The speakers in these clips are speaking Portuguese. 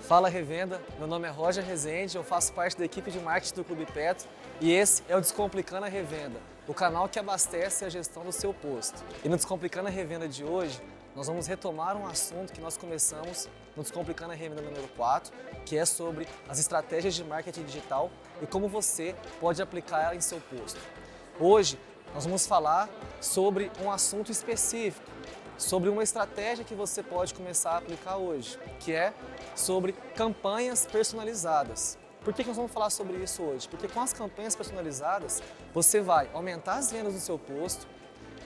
Fala Revenda, meu nome é Roger Rezende, eu faço parte da equipe de marketing do Clube Petro e esse é o Descomplicando a Revenda, o canal que abastece a gestão do seu posto. E no Descomplicando a Revenda de hoje, nós vamos retomar um assunto que nós começamos no Descomplicando a Revenda número 4, que é sobre as estratégias de marketing digital e como você pode aplicar ela em seu posto. Hoje, nós vamos falar sobre um assunto específico, sobre uma estratégia que você pode começar a aplicar hoje, que é sobre campanhas personalizadas. Por que nós vamos falar sobre isso hoje? Porque com as campanhas personalizadas, você vai aumentar as vendas do seu posto,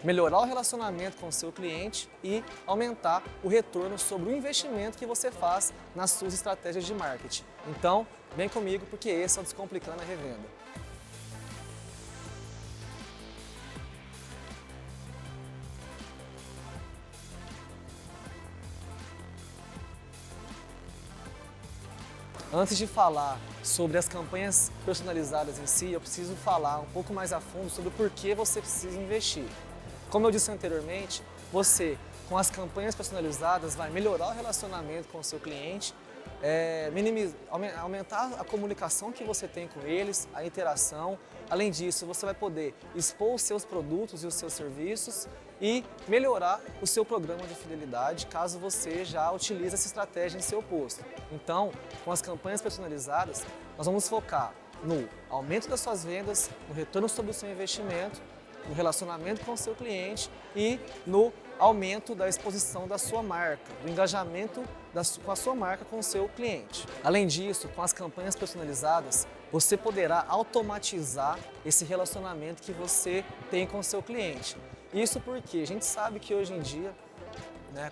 melhorar o relacionamento com o seu cliente e aumentar o retorno sobre o investimento que você faz nas suas estratégias de marketing. Então, vem comigo porque esse é o Descomplicando a Revenda. Antes de falar sobre as campanhas personalizadas em si, eu preciso falar um pouco mais a fundo sobre o porquê você precisa investir. Como eu disse anteriormente, você, com as campanhas personalizadas, vai melhorar o relacionamento com o seu cliente, aumentar a comunicação que você tem com eles, a interação. Além disso, você vai poder expor os seus produtos e os seus serviços e melhorar o seu programa de fidelidade, caso você já utilize essa estratégia em seu posto. Então, com as campanhas personalizadas, nós vamos focar no aumento das suas vendas, no retorno sobre o seu investimento, no relacionamento com o seu cliente e no aumento da exposição da sua marca, do engajamento com a sua marca com o seu cliente. Além disso, com as campanhas personalizadas, você poderá automatizar esse relacionamento que você tem com o seu cliente. Isso porque a gente sabe que hoje em dia,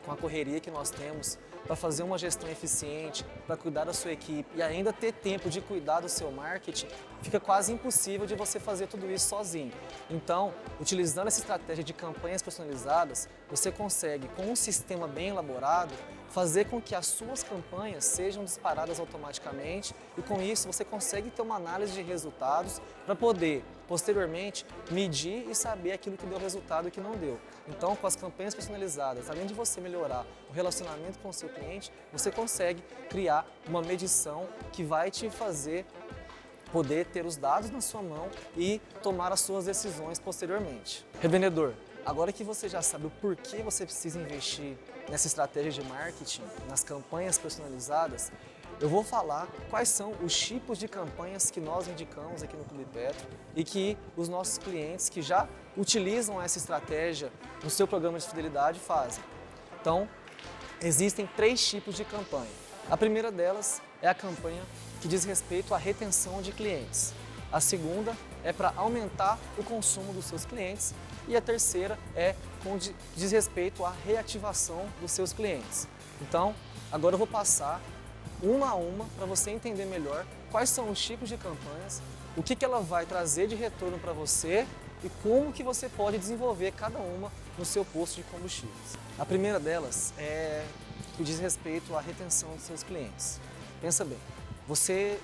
com a correria que nós temos, para fazer uma gestão eficiente, para cuidar da sua equipe e ainda ter tempo de cuidar do seu marketing, fica quase impossível de você fazer tudo isso sozinho. Então, utilizando essa estratégia de campanhas personalizadas, você consegue, com um sistema bem elaborado, fazer com que as suas campanhas sejam disparadas automaticamente e com isso você consegue ter uma análise de resultados para poder, posteriormente, medir e saber aquilo que deu resultado e que não deu. Então, com as campanhas personalizadas, além de você melhorar o relacionamento com o seu cliente, você consegue criar uma medição que vai te fazer poder ter os dados na sua mão e tomar as suas decisões posteriormente. Revendedor, agora que você já sabe o porquê você precisa investir nessa estratégia de marketing, nas campanhas personalizadas, eu vou falar quais são os tipos de campanhas que nós indicamos aqui no Clube Petro e que os nossos clientes que já utilizam essa estratégia no seu programa de fidelidade fazem. Então, existem 3 tipos de campanha. A primeira delas é a campanha que diz respeito à retenção de clientes. A segunda é para aumentar o consumo dos seus clientes e a terceira é que diz respeito à reativação dos seus clientes. Então, agora eu vou passar uma a uma para você entender melhor quais são os tipos de campanhas, o que ela vai trazer de retorno para você e como que você pode desenvolver cada uma no seu posto de combustíveis. A primeira delas é que diz respeito à retenção dos seus clientes. Pensa bem, você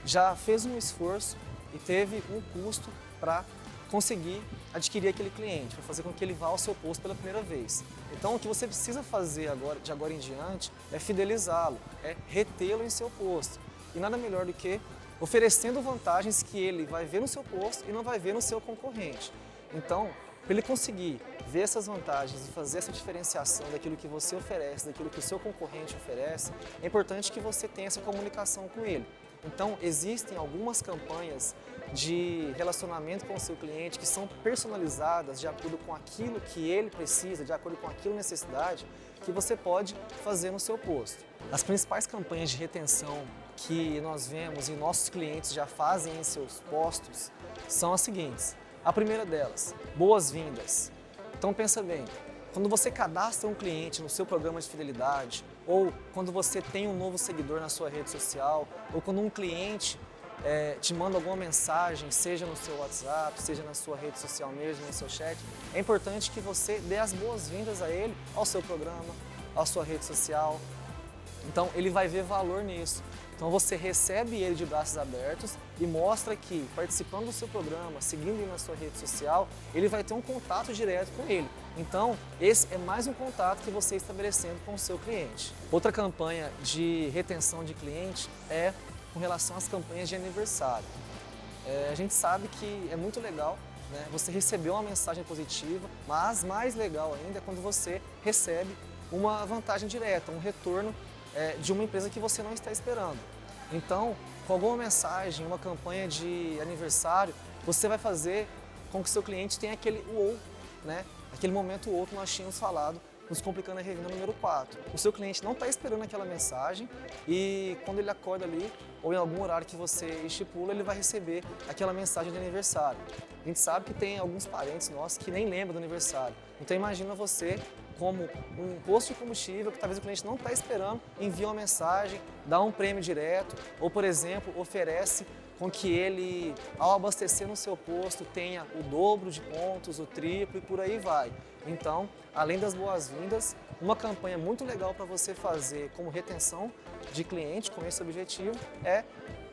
já fez um esforço e teve um custo para conseguir adquirir aquele cliente, para fazer com que ele vá ao seu posto pela primeira vez. Então, o que você precisa fazer de agora em diante é fidelizá-lo, é retê-lo em seu posto. E nada melhor do que oferecendo vantagens que ele vai ver no seu posto e não vai ver no seu concorrente. Então, para ele conseguir ver essas vantagens e fazer essa diferenciação daquilo que você oferece, daquilo que o seu concorrente oferece, é importante que você tenha essa comunicação com ele. Então, existem algumas campanhas de relacionamento com o seu cliente que são personalizadas de acordo com aquilo que ele precisa, de acordo com aquilo necessidade, que você pode fazer no seu posto. As principais campanhas de retenção que nós vemos e nossos clientes já fazem em seus postos são as seguintes. A primeira delas, boas-vindas. Então pensa bem, quando você cadastra um cliente no seu programa de fidelidade, ou quando você tem um novo seguidor na sua rede social, ou quando um cliente te manda alguma mensagem, seja no seu WhatsApp, seja na sua rede social mesmo, no seu chat, é importante que você dê as boas-vindas a ele, ao seu programa, à sua rede social. Então ele vai ver valor nisso. Então você recebe ele de braços abertos e mostra que participando do seu programa, seguindo ele na sua rede social, ele vai ter um contato direto com ele. Então esse é mais um contato que você está estabelecendo com o seu cliente. Outra campanha de retenção de cliente é com relação às campanhas de aniversário. A gente sabe que é muito legal, né, você receber uma mensagem positiva, mas mais legal ainda é quando você recebe uma vantagem direta, um retorno de uma empresa que você não está esperando. Então, com alguma mensagem, uma campanha de aniversário, você vai fazer com que o seu cliente tenha aquele uou, né? Aquele momento uou que nós tínhamos falado nos Complicando a Revenda número 4. O seu cliente não está esperando aquela mensagem e quando ele acorda ali, ou em algum horário que você estipula, ele vai receber aquela mensagem de aniversário. A gente sabe que tem alguns parentes nossos que nem lembram do aniversário. Então imagina você como um posto de combustível que talvez o cliente não está esperando, envia uma mensagem, dá um prêmio direto ou, por exemplo, oferece com que ele, ao abastecer no seu posto, tenha o dobro de pontos, o triplo e por aí vai. Então, além das boas-vindas, uma campanha muito legal para você fazer como retenção de cliente com esse objetivo é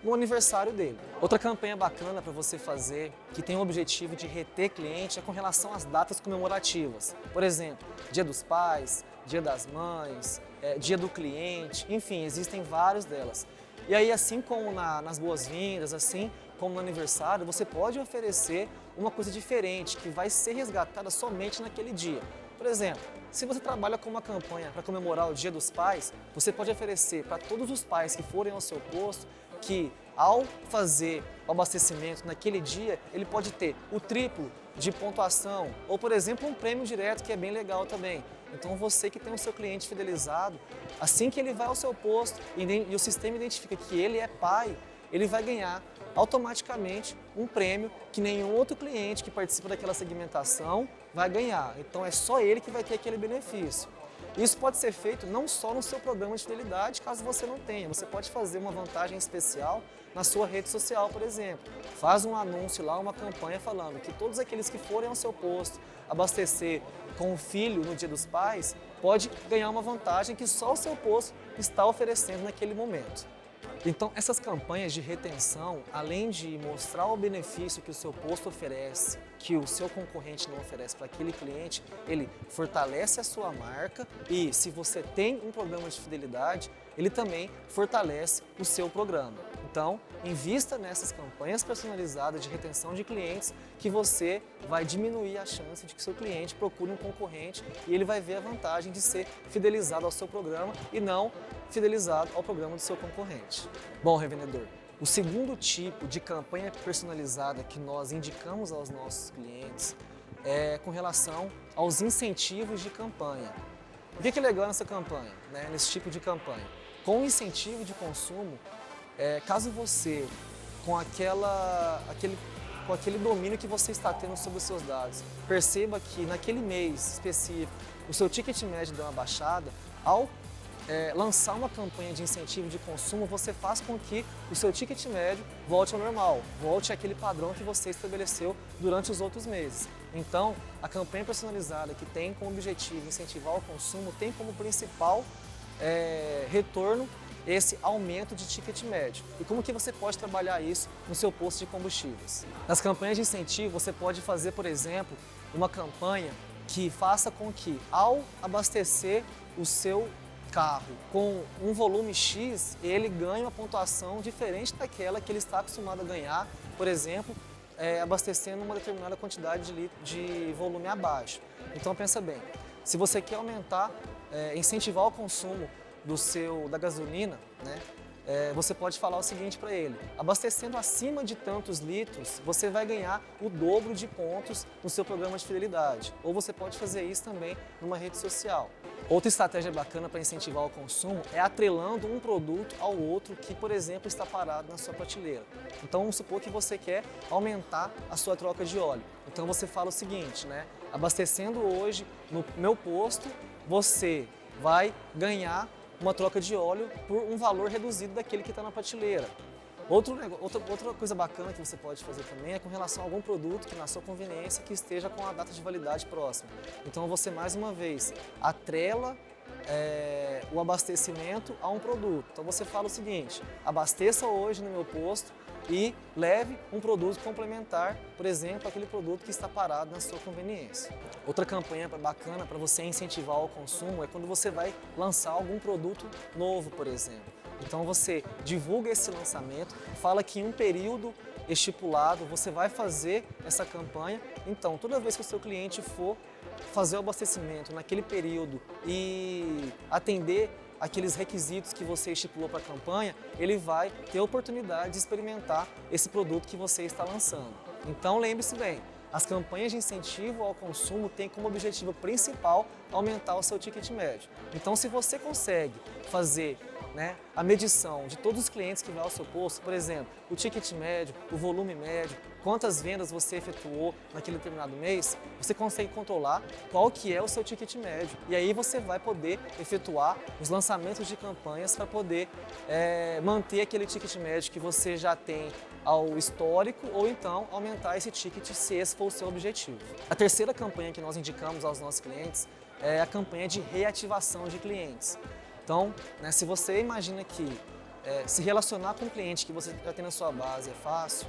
no aniversário dele. Outra campanha bacana para você fazer, que tem o objetivo de reter cliente, é com relação às datas comemorativas. Por exemplo, Dia dos Pais, Dia das Mães, Dia do Cliente, enfim, existem várias delas. E aí, assim como nas boas-vindas, assim como no aniversário, você pode oferecer uma coisa diferente, que vai ser resgatada somente naquele dia. Por exemplo, se você trabalha com uma campanha para comemorar o Dia dos Pais, você pode oferecer para todos os pais que forem ao seu posto que, ao fazer o abastecimento naquele dia, ele pode ter o triplo de pontuação ou, por exemplo, um prêmio direto, que é bem legal também. Então, você que tem o seu cliente fidelizado, assim que ele vai ao seu posto e o sistema identifica que ele é pai, ele vai ganhar automaticamente um prêmio que nenhum outro cliente que participa daquela segmentação vai ganhar. Então, é só ele que vai ter aquele benefício. Isso pode ser feito não só no seu programa de fidelidade, caso você não tenha. Você pode fazer uma vantagem especial na sua rede social, por exemplo. Faz um anúncio lá, uma campanha falando que todos aqueles que forem ao seu posto abastecer com o filho no Dia dos Pais, pode ganhar uma vantagem que só o seu posto está oferecendo naquele momento. Então, essas campanhas de retenção, além de mostrar o benefício que o seu posto oferece, que o seu concorrente não oferece para aquele cliente, ele fortalece a sua marca e, se você tem um programa de fidelidade, ele também fortalece o seu programa. Então, invista nessas campanhas personalizadas de retenção de clientes que você vai diminuir a chance de que seu cliente procure um concorrente e ele vai ver a vantagem de ser fidelizado ao seu programa e não fidelizado ao programa do seu concorrente. Bom, revendedor, o segundo tipo de campanha personalizada que nós indicamos aos nossos clientes é com relação aos incentivos de campanha. O que é legal nessa campanha, né, nesse tipo de campanha? Com incentivo de consumo, caso você, com aquele domínio que você está tendo sobre os seus dados, perceba que naquele mês específico o seu ticket médio deu uma baixada, ao lançar uma campanha de incentivo de consumo, você faz com que o seu ticket médio volte ao normal, volte àquele padrão que você estabeleceu durante os outros meses. Então, a campanha personalizada que tem como objetivo incentivar o consumo tem como principal retorno esse aumento de ticket médio. E como que você pode trabalhar isso no seu posto de combustíveis? Nas campanhas de incentivo, você pode fazer, por exemplo, uma campanha que faça com que, ao abastecer o seu carro com um volume X, ele ganhe uma pontuação diferente daquela que ele está acostumado a ganhar, por exemplo, abastecendo uma determinada quantidade de volume abaixo. Então pensa bem, se você quer aumentar, incentivar o consumo da gasolina, né, você pode falar o seguinte para ele: abastecendo acima de tantos litros, você vai ganhar o dobro de pontos no seu programa de fidelidade. Ou você pode fazer isso também numa rede social. Outra estratégia bacana para incentivar o consumo é atrelando um produto ao outro que, por exemplo, está parado na sua prateleira. Então, vamos supor que você quer aumentar a sua troca de óleo. Então, você fala o seguinte, né? Abastecendo hoje no meu posto, você vai ganhar uma troca de óleo por um valor reduzido daquele que está na prateleira. Outra coisa bacana que você pode fazer também é com relação a algum produto que, na sua conveniência, que esteja com a data de validade próxima. Então você, mais uma vez, atrela o abastecimento a um produto. Então você fala o seguinte: abasteça hoje no meu posto e leve um produto complementar, por exemplo, aquele produto que está parado na sua conveniência. Outra campanha bacana para você incentivar o consumo é quando você vai lançar algum produto novo, por exemplo. Então você divulga esse lançamento, fala que em um período estipulado você vai fazer essa campanha. Então toda vez que o seu cliente for fazer o abastecimento naquele período e atender aqueles requisitos que você estipulou para a campanha, ele vai ter a oportunidade de experimentar esse produto que você está lançando. Então lembre-se bem, as campanhas de incentivo ao consumo têm como objetivo principal aumentar o seu ticket médio. Então se você consegue fazer a medição de todos os clientes que vão ao seu posto, por exemplo, o ticket médio, o volume médio, quantas vendas você efetuou naquele determinado mês, você consegue controlar qual que é o seu ticket médio. E aí você vai poder efetuar os lançamentos de campanhas para poder manter aquele ticket médio que você já tem ao histórico, ou então aumentar esse ticket se esse for o seu objetivo. A terceira campanha que nós indicamos aos nossos clientes é a campanha de reativação de clientes. Então, se você imagina que se relacionar com um cliente que você já tem na sua base é fácil,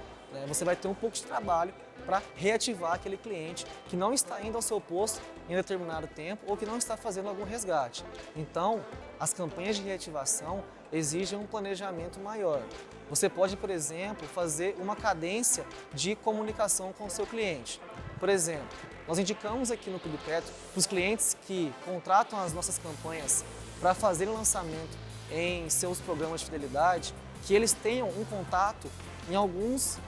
você vai ter um pouco de trabalho para reativar aquele cliente que não está indo ao seu posto em determinado tempo ou que não está fazendo algum resgate. Então, as campanhas de reativação exigem um planejamento maior. Você pode, por exemplo, fazer uma cadência de comunicação com o seu cliente. Por exemplo, nós indicamos aqui no Clube Petro para os clientes que contratam as nossas campanhas para fazer o lançamento em seus programas de fidelidade, que eles tenham um contato em alguns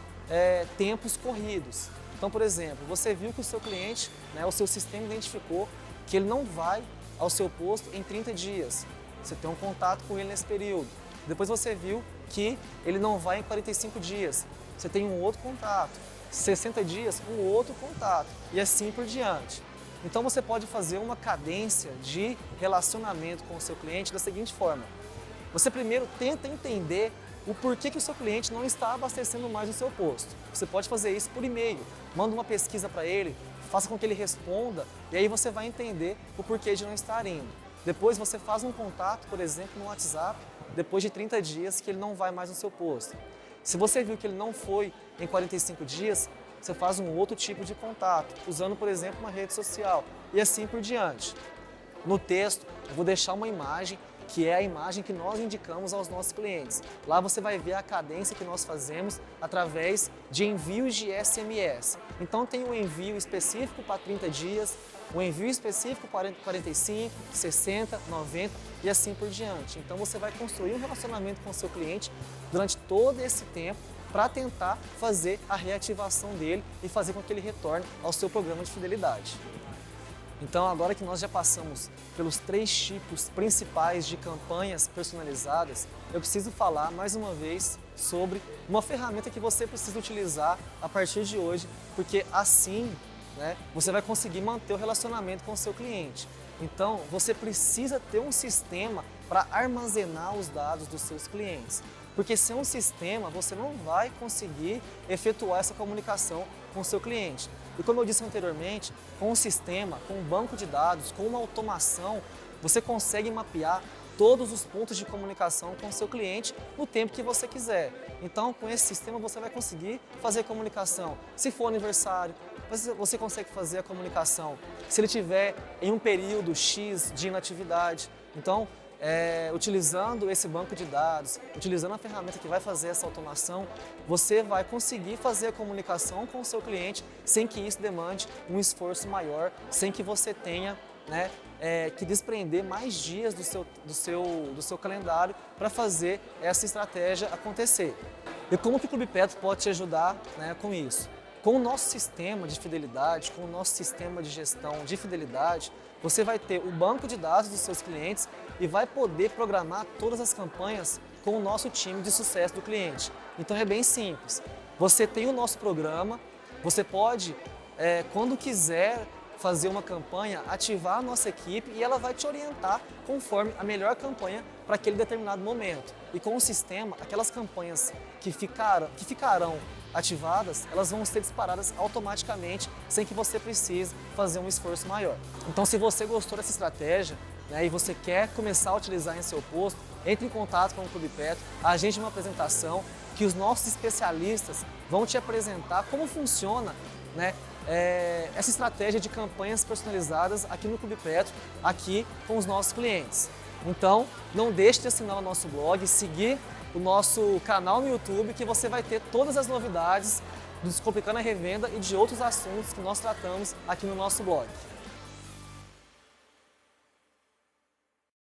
tempos corridos. Então, por exemplo, você viu que o seu cliente, o seu sistema identificou que ele não vai ao seu posto em 30 dias. Você tem um contato com ele nesse período. Depois você viu que ele não vai em 45 dias. Você tem um outro contato. 60 dias, um outro contato. E assim por diante. Então você pode fazer uma cadência de relacionamento com o seu cliente da seguinte forma. Você primeiro tenta entender o porquê que o seu cliente não está abastecendo mais o seu posto. Você pode fazer isso por e-mail, manda uma pesquisa para ele, faça com que ele responda e aí você vai entender o porquê de não estar indo. Depois você faz um contato, por exemplo, no WhatsApp, depois de 30 dias que ele não vai mais no seu posto. Se você viu que ele não foi em 45 dias, você faz um outro tipo de contato, usando, por exemplo, uma rede social e assim por diante. No texto, eu vou deixar uma imagem, que é a imagem que nós indicamos aos nossos clientes. Lá você vai ver a cadência que nós fazemos através de envios de SMS. Então tem um envio específico para 30 dias, um envio específico para 45, 60, 90 e assim por diante. Então você vai construir um relacionamento com o seu cliente durante todo esse tempo para tentar fazer a reativação dele e fazer com que ele retorne ao seu programa de fidelidade. Então, agora que nós já passamos pelos 3 tipos principais de campanhas personalizadas, eu preciso falar mais uma vez sobre uma ferramenta que você precisa utilizar a partir de hoje, porque assim você vai conseguir manter o relacionamento com o seu cliente. Então, você precisa ter um sistema para armazenar os dados dos seus clientes. Porque sem um sistema, você não vai conseguir efetuar essa comunicação com o seu cliente. E como eu disse anteriormente, com um sistema, com um banco de dados, com uma automação, você consegue mapear todos os pontos de comunicação com o seu cliente no tempo que você quiser. Então, com esse sistema, você vai conseguir fazer comunicação. Se for aniversário, você consegue fazer a comunicação. Se ele tiver em um período X de inatividade. Então, utilizando esse banco de dados, utilizando a ferramenta que vai fazer essa automação, você vai conseguir fazer a comunicação com o seu cliente sem que isso demande um esforço maior, sem que você tenha que desprender mais dias do seu calendário para fazer essa estratégia acontecer. E como que o Clube Petro pode te ajudar com isso? Com o nosso sistema de fidelidade, com o nosso sistema de gestão de fidelidade, você vai ter o banco de dados dos seus clientes e vai poder programar todas as campanhas com o nosso time de sucesso do cliente. Então é bem simples. Você tem o nosso programa, você pode, quando quiser fazer uma campanha, ativar a nossa equipe e ela vai te orientar conforme a melhor campanha para aquele determinado momento. E com o sistema, aquelas campanhas que ficarão ativadas, elas vão ser disparadas automaticamente, sem que você precise fazer um esforço maior. Então, se você gostou dessa estratégia, né, e você quer começar a utilizar em seu posto, entre em contato com o Clube Petro, agende uma apresentação que os nossos especialistas vão te apresentar como funciona, né, essa estratégia de campanhas personalizadas aqui no Clube Petro, aqui com os nossos clientes. Então, não deixe de assinar o nosso blog, seguir o nosso canal no YouTube, que você vai ter todas as novidades do Descomplicando a Revenda e de outros assuntos que nós tratamos aqui no nosso blog.